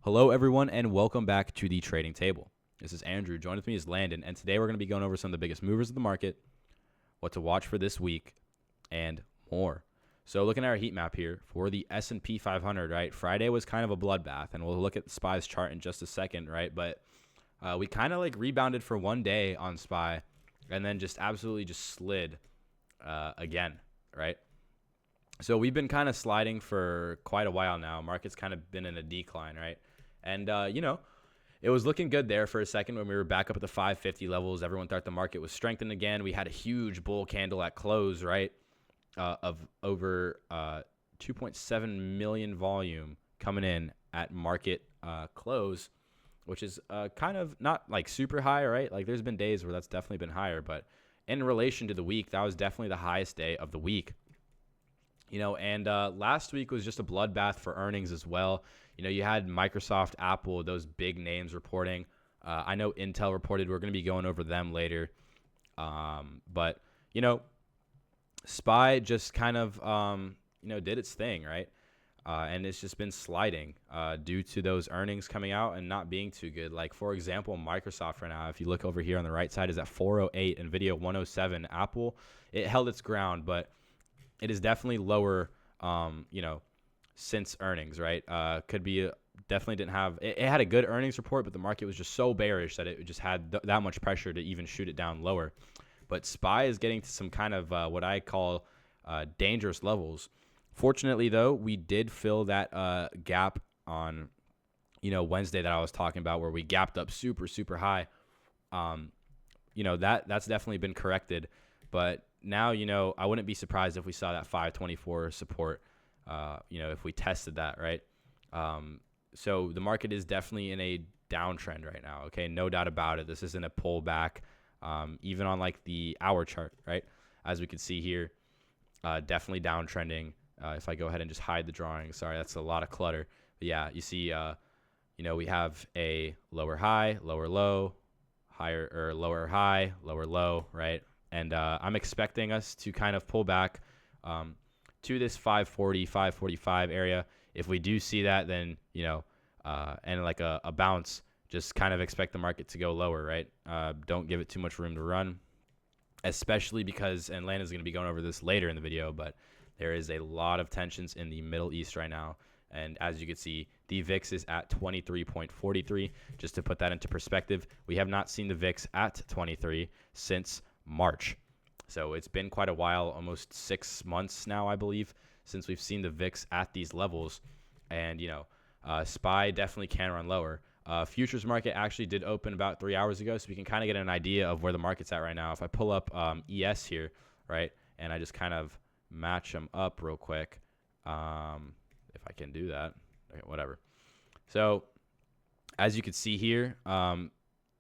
Hello, everyone, and welcome back to the Trading Table. This is Andrew. Joined with me is Landon, and today we're going to be going over some of the biggest movers of the market, what to watch for this week, and more. So looking at our heat map here for the S&P 500, right? Friday was kind of a bloodbath, and we'll look at the SPY's chart in just a second, right? But we kind of like rebounded for one day on SPY, and then just absolutely just slid again, right? So we've been kind of sliding for quite a while now. Market's kind of been in a decline, right? And, it was looking good there for a second when we were back up at the 550 levels. Everyone thought the market was strengthened again. We had a huge bull candle at close, right, of over 2.7 million volume coming in at market close, which is kind of not like super high, right? Like there's been days where that's definitely been higher, but in relation to the week, that was definitely the highest day of the week. And last week was just a bloodbath for earnings as well. You had Microsoft, Apple, those big names reporting. I know Intel reported. We're going to be going over them later. But SPY just kind of, did its thing, right? And it's just been sliding due to those earnings coming out and not being too good. Like, for example, Microsoft right now, if you look over here on the right side, is at 408, NVIDIA 107. Apple, it held its ground, but it is definitely lower, since earnings, right? Could be definitely didn't have it had a good earnings report, but the market was just so bearish that it just had that much pressure to even shoot it down lower. But SPY is getting to some kind of what I call dangerous levels. Fortunately, though, we did fill that gap on Wednesday that I was talking about, where we gapped up super, super high. That's definitely been corrected. But now, I wouldn't be surprised if we saw that 524 support, if we tested that, right? So the market is definitely in a downtrend right now, okay? No doubt about it. This isn't a pullback, even on like the hour chart, right? As we can see here, definitely downtrending. If I go ahead and just hide the drawing, sorry, that's a lot of clutter. But yeah, you see, we have a lower high, lower low, higher or lower high, lower low, right? And I'm expecting us to kind of pull back to this 540, 545 area. If we do see that, then, and like a bounce, just kind of expect the market to go lower, right? Don't give it too much room to run, especially because, and Landon's going to be going over this later in the video, but there is a lot of tensions in the Middle East right now. And as you can see, the VIX is at 23.43. Just to put that into perspective, we have not seen the VIX at 23 since March. So it's been quite a while, almost 6 months now, I believe, since we've seen the VIX at these levels. And, SPY definitely can run lower. Futures market actually did open about 3 hours ago, so we can kind of get an idea of where the market's at right now. If I pull up ES here, right, and I just kind of match them up real quick, if I can do that, okay, whatever. So as you can see here,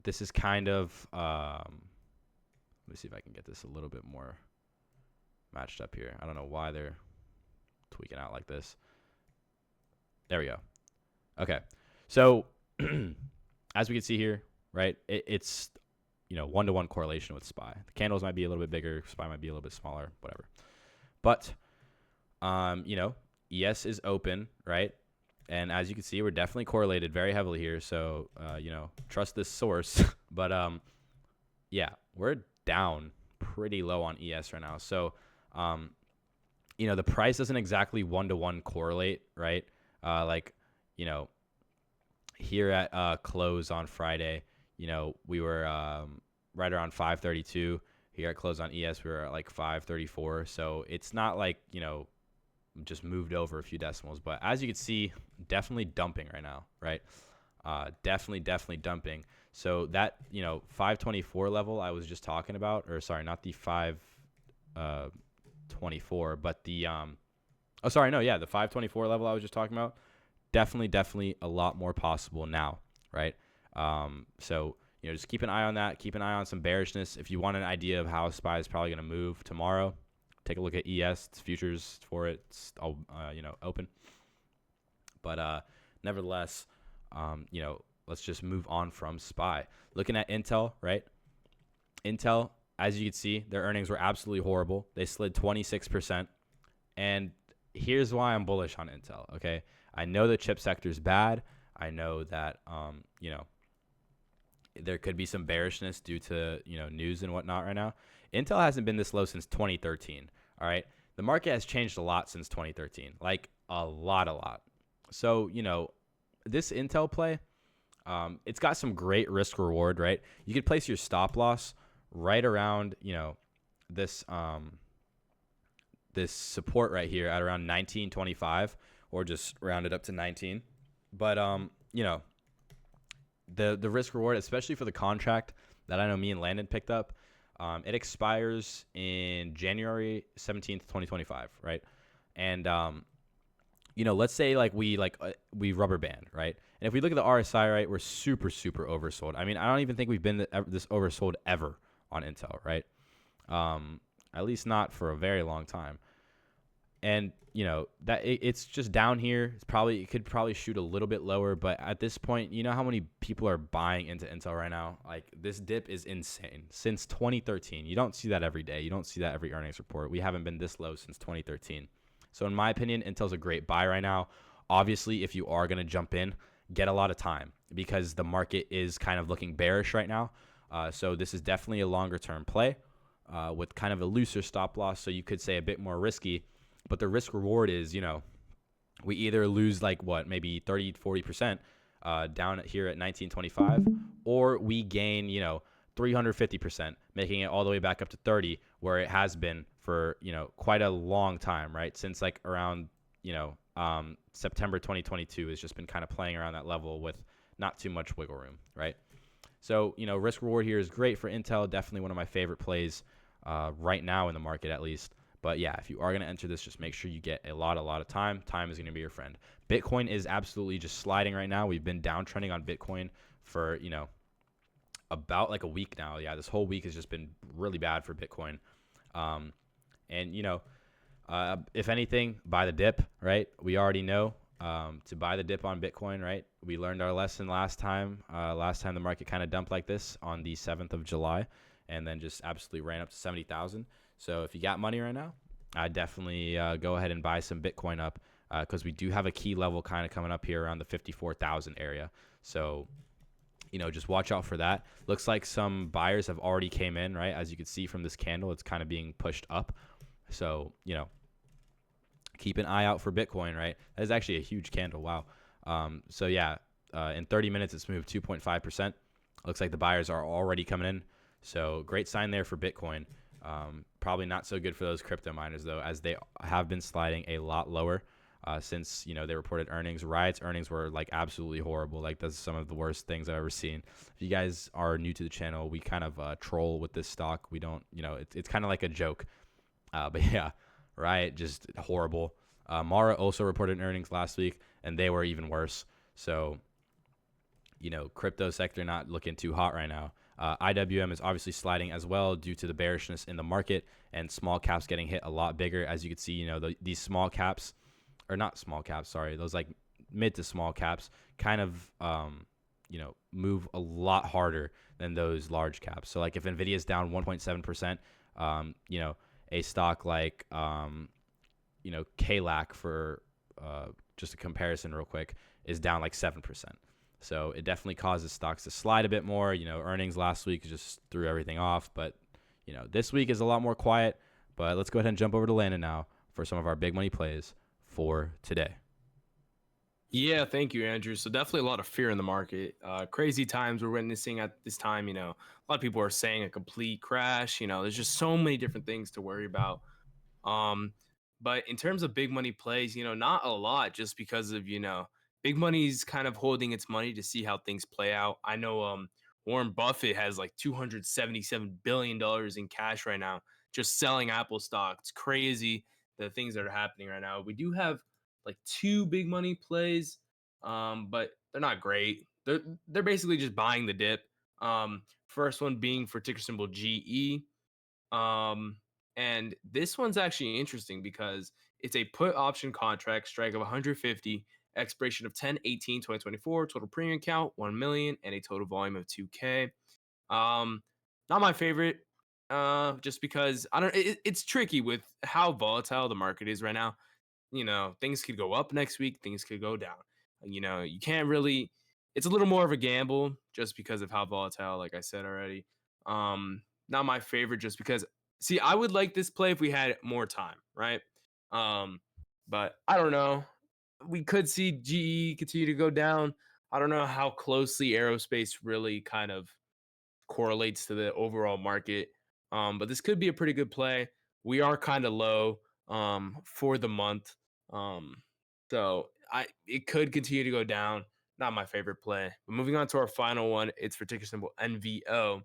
this is kind of let me see if I can get this a little bit more matched up here. I don't know why they're tweaking out like this. There we go. Okay. So as we can see here, right, it's, 1-to-1 correlation with SPY. The candles might be a little bit bigger. SPY might be a little bit smaller, whatever. But, ES is open, right? And as you can see, we're definitely correlated very heavily here. So, trust this source. But, yeah, we're down pretty low on ES right now. So, the price doesn't exactly 1-to-1 correlate, right? Here at close on Friday, we were right around 532. Here at close on ES, we were at like 534. So it's not like, just moved over a few decimals. But as you can see, definitely dumping right now, right? Definitely dumping. So that, 524 level I was just talking about, or sorry, not the 524, but the, the 524 level I was just talking about, definitely a lot more possible now, right? So, just keep an eye on that. Keep an eye on some bearishness. If you want an idea of how SPY is probably going to move tomorrow, take a look at ES. It's futures for it. It's all, open. But nevertheless, let's just move on from SPY. Looking at Intel, right? Intel as you can see, their earnings were absolutely horrible. They slid 26%. And here's why I'm bullish on Intel. Okay, I know the chip sector is bad. I know that there could be some bearishness due to news and whatnot right now. Intel hasn't been this low since 2013. All right, the market has changed a lot since 2013, like a lot. So this Intel play, it's got some great risk reward. Right, you could place your stop loss right around this this support right here at around 19.25, or just round it up to 19. But the risk reward, especially for the contract that I know me and Landon picked up, it expires in January 17th, 2025, right? And let's say we rubber band, right? And if we look at the RSI, right, we're super oversold. I mean, I don't even think we've been this oversold ever on Intel, right? At least not for a very long time. And that it's just down here. It could probably shoot a little bit lower, but at this point, you know how many people are buying into Intel right now? Like, this dip is insane. Since 2013, you don't see that every day. You don't see that every earnings report. We haven't been this low since 2013. So in my opinion, Intel's a great buy right now. Obviously, if you are going to jump in, get a lot of time, because the market is kind of looking bearish right now. So this is definitely a longer term play with kind of a looser stop loss. So you could say a bit more risky. But the risk reward is, we either lose maybe 30-40% down here at 19.25, or we gain 350%, making it all the way back up to 30, where it has been for quite a long time, right? Since around September 2022, has just been kind of playing around that level with not too much wiggle room, right? So risk reward here is great for Intel. Definitely one of my favorite plays right now in the market, at least. But yeah, if you are going to enter this, just make sure you get a lot of time. Time is going to be your friend. Bitcoin is absolutely just sliding right now. We've been downtrending on Bitcoin for, about a week now. Yeah, this whole week has just been really bad for Bitcoin. If anything, buy the dip, right? We already know to buy the dip on Bitcoin, right? We learned our lesson last time. Last time the market kind of dumped like this on the 7th of July, and then just absolutely ran up to 70,000. So if you got money right now, I'd definitely go ahead and buy some Bitcoin up, because we do have a key level kind of coming up here around the 54,000 area. So, just watch out for that. Looks like some buyers have already came in, right? As you can see from this candle, it's kind of being pushed up. So, keep an eye out for Bitcoin, right? That is actually a huge candle. Wow. So yeah, in 30 minutes, it's moved 2.5%. Looks like the buyers are already coming in. So great sign there for Bitcoin. Probably not so good for those crypto miners, though, as they have been sliding a lot lower since they reported earnings. Riot's earnings were absolutely horrible. That's some of the worst things I've ever seen. If you guys are new to the channel, we kind of troll with this stock. We don't, it's kind of like a joke. But yeah, Riot just horrible. Mara also reported earnings last week, and they were even worse. So crypto sector not looking too hot right now. IWM is obviously sliding as well due to the bearishness in the market, and small caps getting hit a lot bigger. As you can see, these small caps, or not small caps, sorry, those mid to small caps kind of, move a lot harder than those large caps. So if Nvidia is down 1.7%, a stock KLAC, for just a comparison real quick, is down 7%. So it definitely causes stocks to slide a bit more. Earnings last week just threw everything off. But, this week is a lot more quiet. But let's go ahead and jump over to Landon now for some of our big money plays for today. Yeah, thank you, Andrew. So definitely a lot of fear in the market. Crazy times we're witnessing at this time. A lot of people are saying a complete crash. There's just so many different things to worry about. But in terms of big money plays, not a lot, just because of, big money's kind of holding its money to see how things play out. I know Warren Buffett has $277 billion in cash right now, just selling Apple stock. It's crazy the things that are happening right now. We do have two big money plays, but they're not great. They're basically just buying the dip. First one being for ticker symbol GE. And this one's actually interesting because it's a put option contract, strike of 150, expiration of 10/18/2024, total premium count 1 million, and a total volume of 2K. Not my favorite. Just because I don't. It's tricky with how volatile the market is right now. Things could go up next week, things could go down. You can't really. It's a little more of a gamble just because of how volatile, like I said already. Not my favorite, just because. See, I would like this play if we had more time, right? Um, but I don't know. We could see GE continue to go down. I don't know how closely aerospace really kind of correlates to the overall market. But this could be a pretty good play. We are kind of low for the month. Um, so it could continue to go down. Not my favorite play. But moving on to our final one, it's for ticker symbol NVO.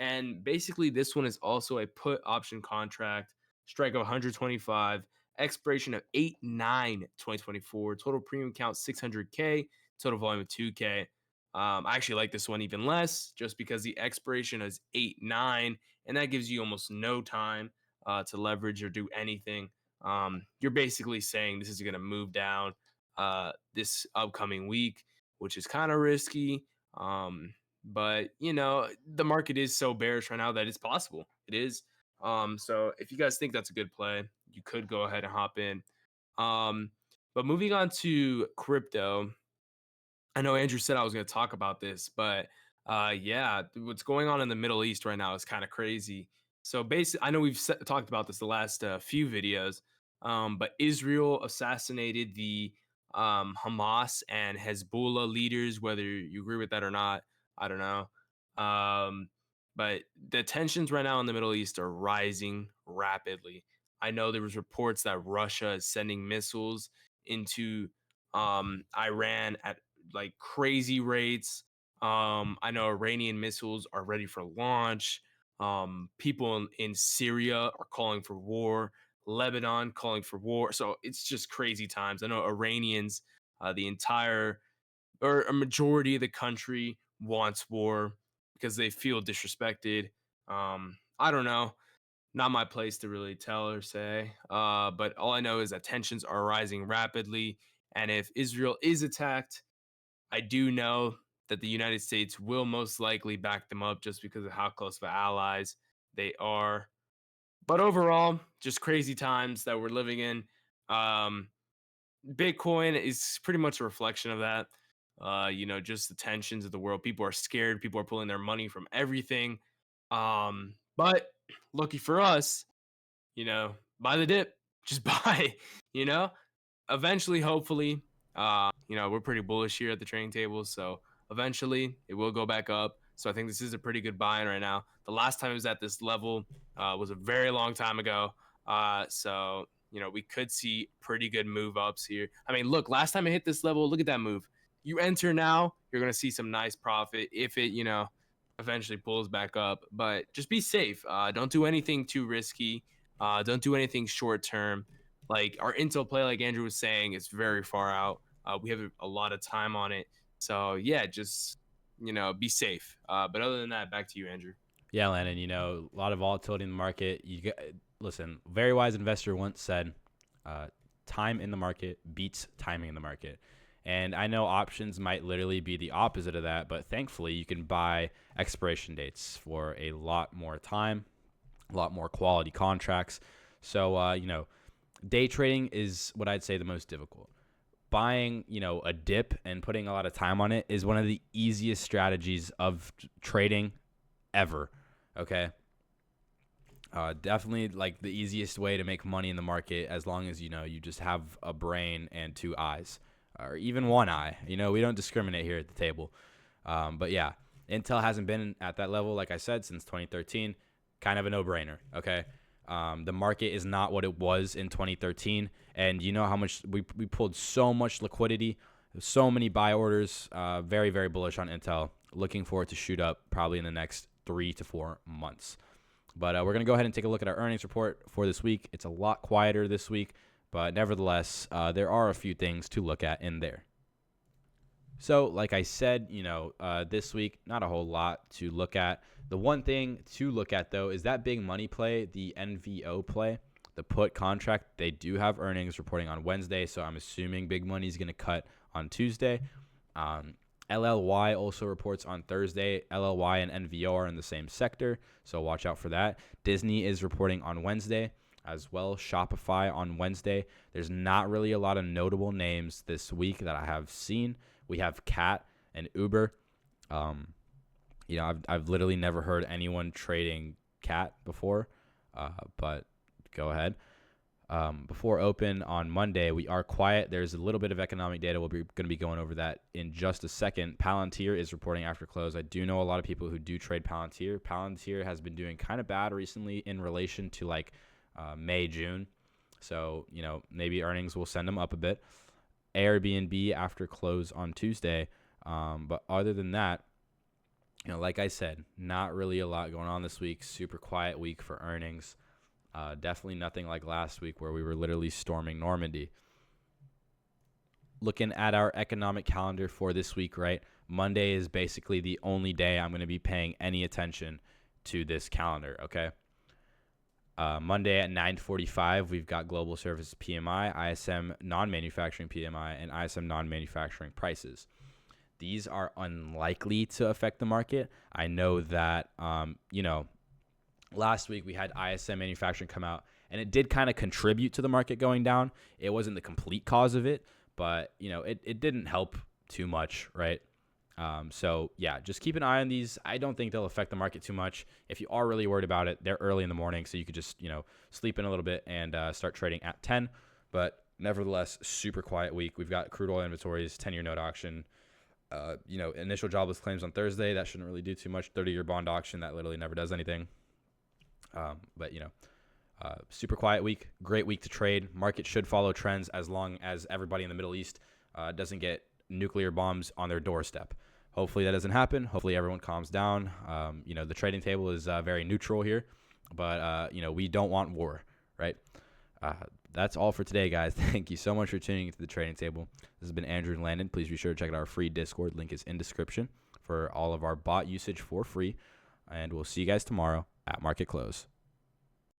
And basically, this one is also a put option contract, strike of 125, expiration of 8/9/2024, total premium count 600K, total volume of 2K. I actually like this one even less just because the expiration is 8/9, and that gives you almost no time to leverage or do anything. You're basically saying this is going to move down this upcoming week, which is kind of risky. But the market is so bearish right now that it's possible. It is. So if you guys think that's a good play, you could go ahead and hop in. Um, but moving on to crypto, I know Andrew said I was going to talk about this, but yeah, what's going on in the Middle East right now is kind of crazy. So basically, I know we've talked about this the last few videos, but Israel assassinated the Hamas and Hezbollah leaders. Whether you agree with that or not, I don't know. Um, but the tensions right now in the Middle East are rising rapidly. I know there was reports that Russia is sending missiles into Iran at like crazy rates. I know Iranian missiles are ready for launch. People in Syria are calling for war. Lebanon calling for war. So it's just crazy times. I know Iranians, the entire or a majority of the country wants war because they feel disrespected. I don't know. Not my place to really tell or say. But all I know is that tensions are rising rapidly. And if Israel is attacked, I do know that the United States will most likely back them up just because of how close of allies they are. But overall, just crazy times that we're living in. Um, Bitcoin is pretty much a reflection of that. Just the tensions of the world. People are scared. People are pulling their money from everything. But lucky for us, buy the dip. Just buy, you know? Eventually, hopefully, we're pretty bullish here at the trading table. So eventually it will go back up. So I think this is a pretty good buy-in right now. The last time it was at this level was a very long time ago. So we could see pretty good move ups here. I mean, look, last time it hit this level, look at that move. You enter now, you're going to see some nice profit if it, eventually pulls back up. But just be safe. Don't do anything too risky. Don't do anything short term. Like our Intel play, like Andrew was saying, is very far out. We have a lot of time on it. So yeah, just be safe. But other than that, back to you, Andrew. Yeah, Landon, a lot of volatility in the market. Listen, very wise investor once said, time in the market beats timing in the market. And I know options might literally be the opposite of that, but thankfully you can buy expiration dates for a lot more time, a lot more quality contracts. So, day trading is what I'd say the most difficult. Buying, a dip and putting a lot of time on it is one of the easiest strategies of trading ever. Okay. Definitely like the easiest way to make money in the market, as long as, you just have a brain and two eyes, or even one eye. We don't discriminate here at the table. But yeah, Intel hasn't been at that level, like I said, since 2013. Kind of a no-brainer. Okay. The market is not what it was in 2013. And you know how much we pulled so much liquidity, so many buy orders. Very, very bullish on Intel. Looking forward to shoot up probably in the next 3 to 4 months. But we're going to go ahead and take a look at our earnings report for this week. It's a lot quieter this week, but nevertheless, there are a few things to look at in there. So, like I said, this week, not a whole lot to look at. The one thing to look at, though, is that big money play, the NVO play, the put contract. They do have earnings reporting on Wednesday, so I'm assuming big money is going to cut on Tuesday. LLY also reports on Thursday. LLY and NVO are in the same sector, so watch out for that. Disney is reporting on Wednesday as well. Shopify on Wednesday. There's not really a lot of notable names this week that I have seen. We have Cat and Uber. I've literally never heard anyone trading Cat before, but go ahead. Before open on Monday, we are quiet. There's a little bit of economic data. We're going to be going over that in just a second. Palantir is reporting after close. I do know a lot of people who do trade Palantir. Palantir has been doing kind of bad recently in relation to like May, June. So, maybe earnings will send them up a bit. Airbnb after close on Tuesday. But other than that, like I said, not really a lot going on this week. Super quiet week for earnings. Definitely nothing like last week where we were literally storming Normandy. Looking at our economic calendar for this week, right? Monday is basically the only day I'm going to be paying any attention to this calendar, okay? Monday at 9:45, we've got Global Services PMI, ISM non-manufacturing PMI, and ISM non-manufacturing prices. These are unlikely to affect the market. I know that, last week we had ISM manufacturing come out, and it did kind of contribute to the market going down. It wasn't the complete cause of it, but it didn't help too much, right? So yeah, just keep an eye on these. I don't think they'll affect the market too much. If you are really worried about it, they're early in the morning, so you could just sleep in a little bit and start trading at 10. But nevertheless, super quiet week. We've got crude oil inventories, 10-year note auction. Initial jobless claims on Thursday. That shouldn't really do too much. 30-year bond auction, that literally never does anything. Super quiet week, great week to trade. Market should follow trends as long as everybody in the Middle East doesn't get nuclear bombs on their doorstep. Hopefully that doesn't happen. Hopefully everyone calms down. The trading table is very neutral here, but we don't want war, right? That's all for today, guys. Thank you so much for tuning into the trading table. This has been Andrew and Landon. Please be sure to check out our free Discord. Link is in description for all of our bot usage for free. And we'll see you guys tomorrow at market close.